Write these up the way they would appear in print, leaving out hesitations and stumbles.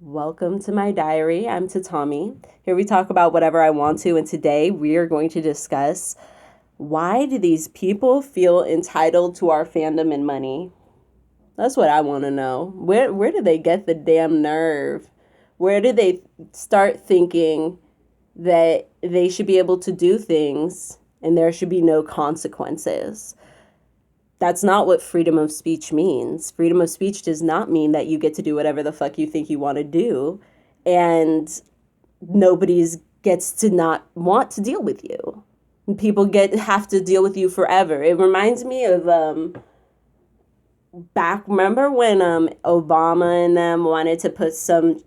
Welcome to my diary. I'm Tatami. Here we talk about whatever I want to, and today we are going to discuss why do these people feel entitled to our fandom and money? That's what I want to know. Where do they get the damn nerve? Where do they start thinking that they should be able to do things and there should be no consequences? That's not what freedom of speech means. Freedom of speech does not mean that you get to do whatever the fuck you think you want to do and nobody's gets to not want to deal with you. People get have to deal with you forever. It reminds me of back remember when Obama and them wanted to put some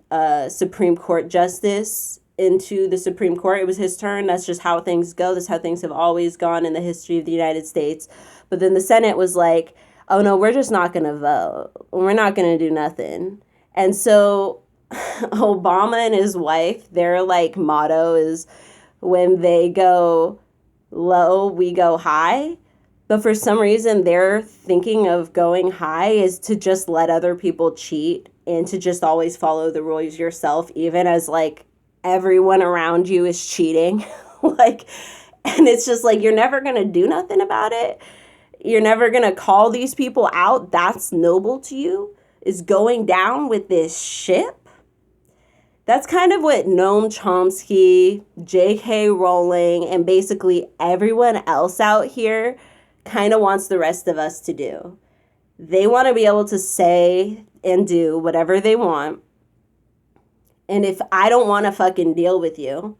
Supreme Court justice into the Supreme Court. It was his turn. That's just how things go. That's how things have always gone in the history of the United States. But then the Senate was like, oh no, we're just not going to vote. We're not going to do nothing. And so Obama and his wife, their like motto is when they go low, we go high. But for some reason, their thinking of going high is to just let other people cheat and to just always follow the rules yourself, even as like everyone around you is cheating. Like, and it's just like, you're never going to do nothing about it. You're never going to call these people out. That's noble to you, is going down with this ship. That's kind of what Noam Chomsky, J.K. Rowling, and basically everyone else out here kind of wants the rest of us to do. They want to be able to say and do whatever they want. And if I don't want to fucking deal with you,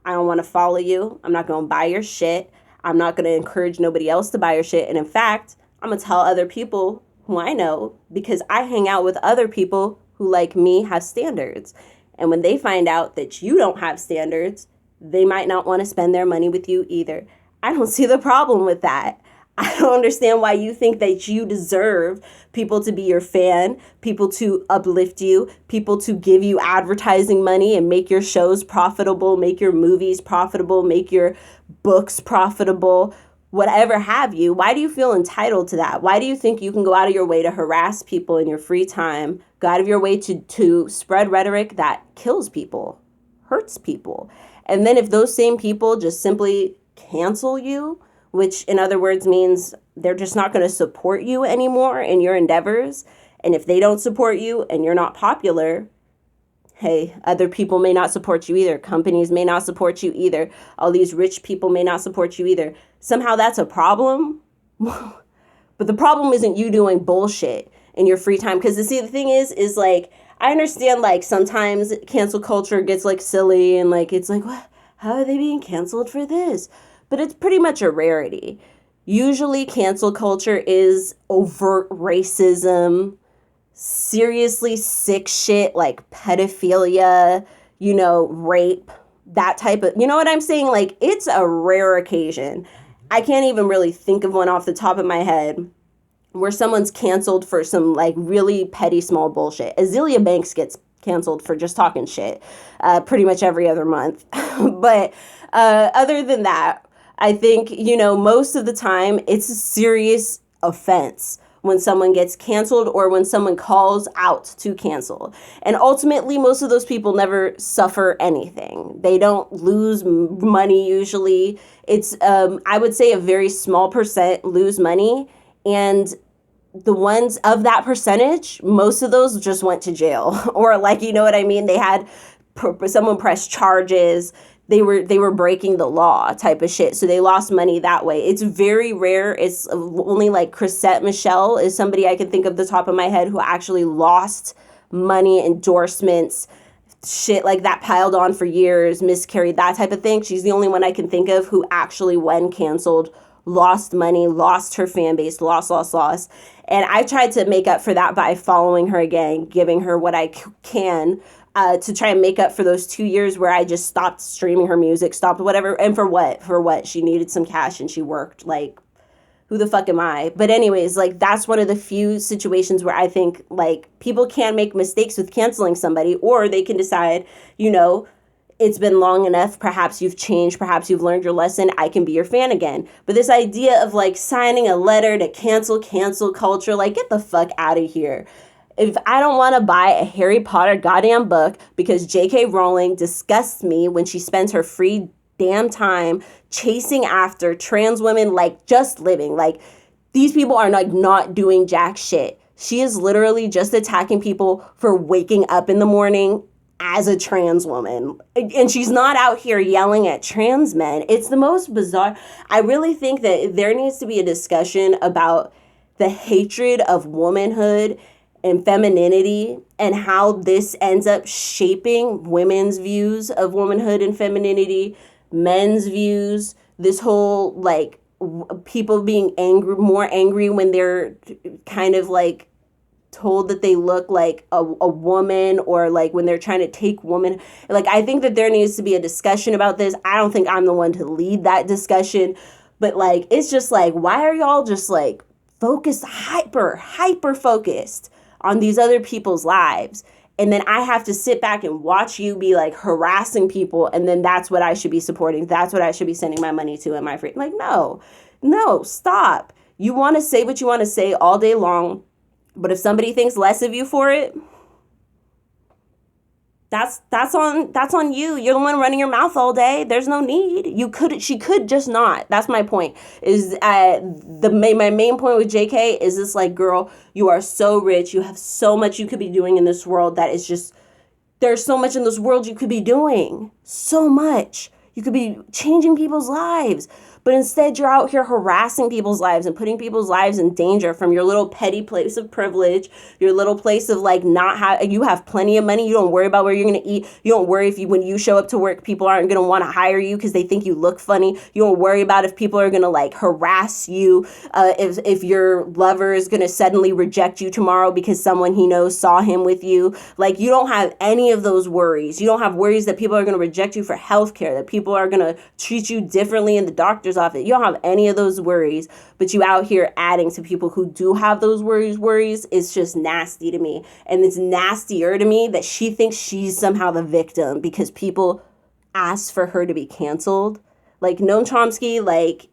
I don't want to follow you, I'm not going to buy your shit, I'm not going to encourage nobody else to buy your shit. And in fact, I'm going to tell other people who I know, because I hang out with other people who, like me, have standards. And when they find out that you don't have standards, they might not want to spend their money with you either. I don't see the problem with that. I don't understand why you think that you deserve people to be your fan, people to uplift you, people to give you advertising money and make your shows profitable, make your movies profitable, make your books profitable, whatever have you. Why do you feel entitled to that? Why do you think you can go out of your way to harass people in your free time, go out of your way to spread rhetoric that kills people, hurts people? And then if those same people just simply cancel you, which in other words means they're just not going to support you anymore in your endeavors. And if they don't support you and you're not popular, hey, other people may not support you either. Companies may not support you either. All these rich people may not support you either. Somehow that's a problem. But the problem isn't you doing bullshit in your free time. Because see, the thing is like, I understand like sometimes cancel culture gets like silly and like, it's like, what? How are they being canceled for this? But it's pretty much a rarity. Usually cancel culture is overt racism, seriously sick shit like pedophilia, rape, that type of, you know what I'm saying? Like, it's a rare occasion. I can't even really think of one off the top of my head where someone's canceled for some like really petty small bullshit. Azealia Banks gets canceled for just talking shit pretty much every other month. But other than that, I think, most of the time it's a serious offense when someone gets canceled or when someone calls out to cancel. And ultimately, most of those people never suffer anything. They don't lose money usually. It's, I would say, a very small percent lose money. And the ones of that percentage, most of those just went to jail. Or like, you know what I mean? They had someone press charges. They were breaking the law type of shit. So they lost money that way. It's very rare. It's only like Chrisette Michele is somebody I can think of the top of my head who actually lost money, endorsements, shit like that piled on for years, miscarried, that type of thing. She's the only one I can think of who actually, when canceled, lost money, lost her fan base, lost. And I tried to make up for that by following her again, giving her what I can to try and make up for those 2 years where I just stopped streaming her music, stopped whatever. And for what? For what? She needed some cash and she worked. Like, who the fuck am I? But anyways, like, that's one of the few situations where I think, like, people can make mistakes with canceling somebody, or they can decide, it's been long enough. Perhaps you've changed. Perhaps you've learned your lesson. I can be your fan again. But this idea of like signing a letter to cancel culture, like, get the fuck out of here. If I don't want to buy a Harry Potter goddamn book because J.K. Rowling disgusts me when she spends her free damn time chasing after trans women, like, just living. Like, these people are like not doing jack shit. She is literally just attacking people for waking up in the morning as a trans woman. And she's not out here yelling at trans men. It's the most bizarre. I really think that there needs to be a discussion about the hatred of womanhood and femininity and how this ends up shaping women's views of womanhood and femininity, men's views, this whole like people being angry, more angry when they're kind of like told that they look like a woman, or like when they're trying to take woman. Like, I think that there needs to be a discussion about this. I don't think I'm the one to lead that discussion, but like, it's just like, why are y'all just like focused, hyper focused on these other people's lives? And then I have to sit back and watch you be like harassing people. And then that's what I should be supporting. That's what I should be sending my money to. Am I free? Like, no, stop. You want to say what you want to say all day long. But if somebody thinks less of you for it, that's on you. You're the one running your mouth all day. There's no need. She could just not. That's my point. Is my main point with JK is this, like, girl, you are so rich. You have so much you could be doing in this world that is just, there's so much in this world you could be doing. So much. You could be changing people's lives. But instead, you're out here harassing people's lives and putting people's lives in danger from your little petty place of privilege, your little place of like you have plenty of money. You don't worry about where you're going to eat. You don't worry if when you show up to work, people aren't going to want to hire you because they think you look funny. You don't worry about if people are going to like harass you, if your lover is going to suddenly reject you tomorrow because someone he knows saw him with you. Like, you don't have any of those worries. You don't have worries that people are going to reject you for healthcare, that people are going to treat you differently in the doctor's office. You don't have any of those worries, but you out here adding to people who do have those worries. It's just nasty to me. And it's nastier to me that she thinks she's somehow the victim because people asked for her to be canceled. Like, Noam Chomsky, like,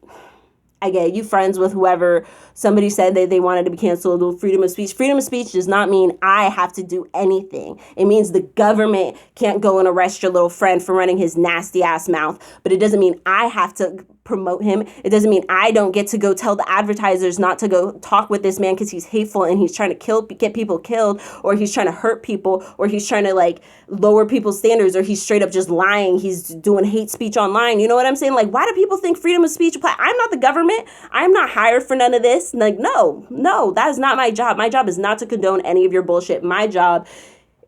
I get you friends with whoever. Somebody said that they wanted to be canceled with freedom of speech. Freedom of speech does not mean I have to do anything. It means the government can't go and arrest your little friend for running his nasty ass mouth. But it doesn't mean I have to promote him. It doesn't mean I don't get to go tell the advertisers not to go talk with this man because he's hateful and he's trying to get people killed, or he's trying to hurt people, or he's trying to like lower people's standards, or he's straight up just lying. He's doing hate speech online. You know what I'm saying? Like, why do people think freedom of speech apply? I'm not the government. I'm not hired for none of this. Like, no, that is not my job. My job is not to condone any of your bullshit. My job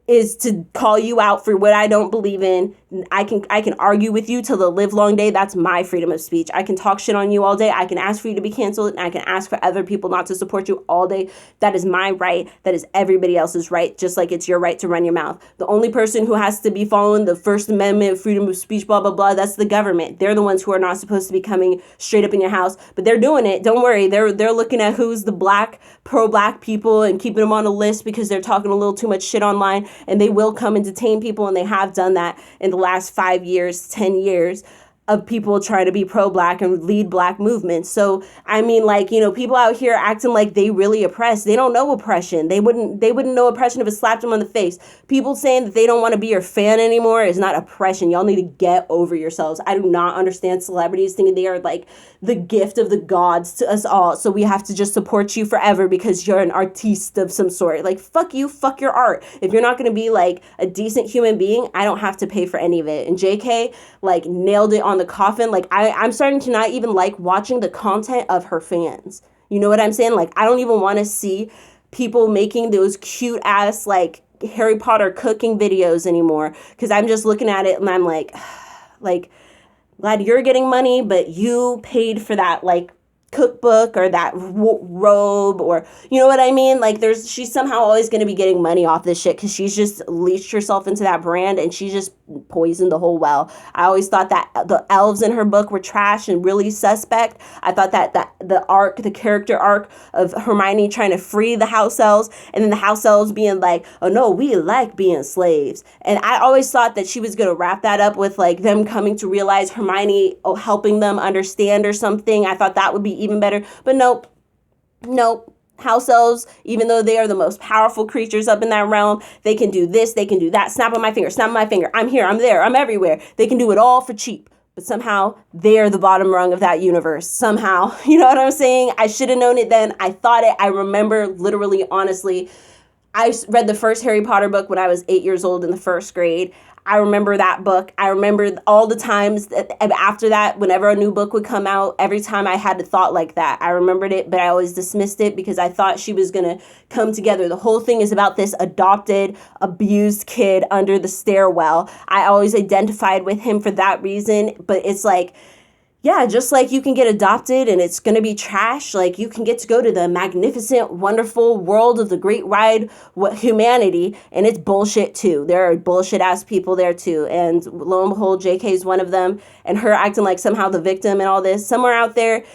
is to call you out for what I don't believe in. I can argue with you till the live long day. That's my freedom of speech. I can talk shit on you all day. I can ask for you to be canceled, and I can ask for other people not to support you all day. That is my right. That is everybody else's right, just like it's your right to run your mouth. The only person who has to be following the First Amendment, freedom of speech, blah, blah, blah, that's the government. They're the ones who are not supposed to be coming straight up in your house, but they're doing it. Don't worry. They're looking at who's the pro-black people and keeping them on a list because they're talking a little too much shit online, and they will come and detain people, and they have done that in the last 5 years, 10 years of people trying to be pro-black and lead black movements. So, I mean, like, you know, people out here acting like they really oppressed. They don't know oppression. They wouldn't know oppression if it slapped them on the face. People saying that they don't want to be your fan anymore is not oppression. Y'all need to get over yourselves. I do not understand celebrities thinking they are like the gift of the gods to us all. So we have to just support you forever because you're an artiste of some sort. Like, fuck you, fuck your art. If you're not going to be like a decent human being, I don't have to pay for any of it. And JK like nailed it on the coffin. Like, I'm starting to not even like watching the content of her fans. You know what I'm saying? Like, I don't even want to see people making those cute ass like Harry Potter cooking videos anymore, because I'm just looking at it and I'm like, glad you're getting money, but you paid for that like cookbook or that robe, or you know what I mean? Like, she's somehow always going to be getting money off this shit because she's just leached herself into that brand and she just poisoned the whole well. I always thought that the elves in her book were trash and really suspect. I thought that the character arc of Hermione trying to free the house elves, and then the house elves being like, oh no, we like being slaves. And I always thought that she was going to wrap that up with like them coming to realize Hermione helping them understand or something. I thought that would be even better, but nope. House elves, even though they are the most powerful creatures up in that realm, they can do this, they can do that, snap of my finger, I'm here, I'm there, I'm everywhere. They can do it all for cheap. But somehow they're the bottom rung of that universe. Somehow, you know what I'm saying? I should have known it then. I thought it. I remember literally, honestly, I read the first Harry Potter book when I was 8 years old in the first grade. I remember that book. I remember all the times that after that, whenever a new book would come out, every time I had a thought like that. I remembered it, but I always dismissed it because I thought she was going to come together. The whole thing is about this adopted, abused kid under the stairwell. I always identified with him for that reason, but it's like, yeah, just like you can get adopted and it's going to be trash, like you can get to go to the magnificent, wonderful world of the great wide humanity, and it's bullshit too. There are bullshit ass people there too. And lo and behold, JK is one of them, and her acting like somehow the victim and all this. Somewhere out there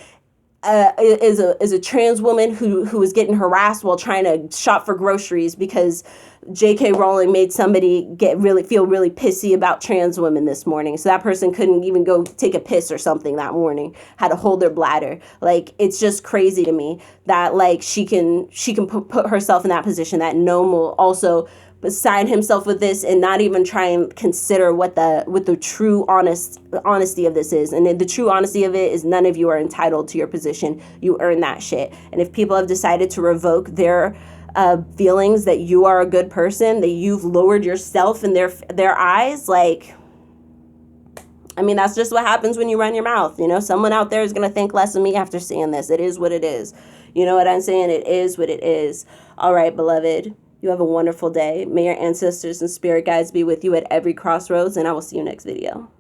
is a trans woman who was getting harassed while trying to shop for groceries because J.K. Rowling made somebody feel really pissy about trans women this morning. So that person couldn't even go take a piss or something that morning, had to hold their bladder. Like, it's just crazy to me that like she can put herself in that position, that Noam will also sign himself with this and not even try and consider what the true honesty of this is. And the true honesty of it is none of you are entitled to your position. You earn that shit. And if people have decided to revoke their feelings that you are a good person, that you've lowered yourself in their eyes, like, I mean, that's just what happens when you run your mouth. You know, someone out there is going to think less of me after seeing this. It is what it is. You know what I'm saying? It is what it is. All right, beloved. You have a wonderful day. May your ancestors and spirit guides be with you at every crossroads, and I will see you next video.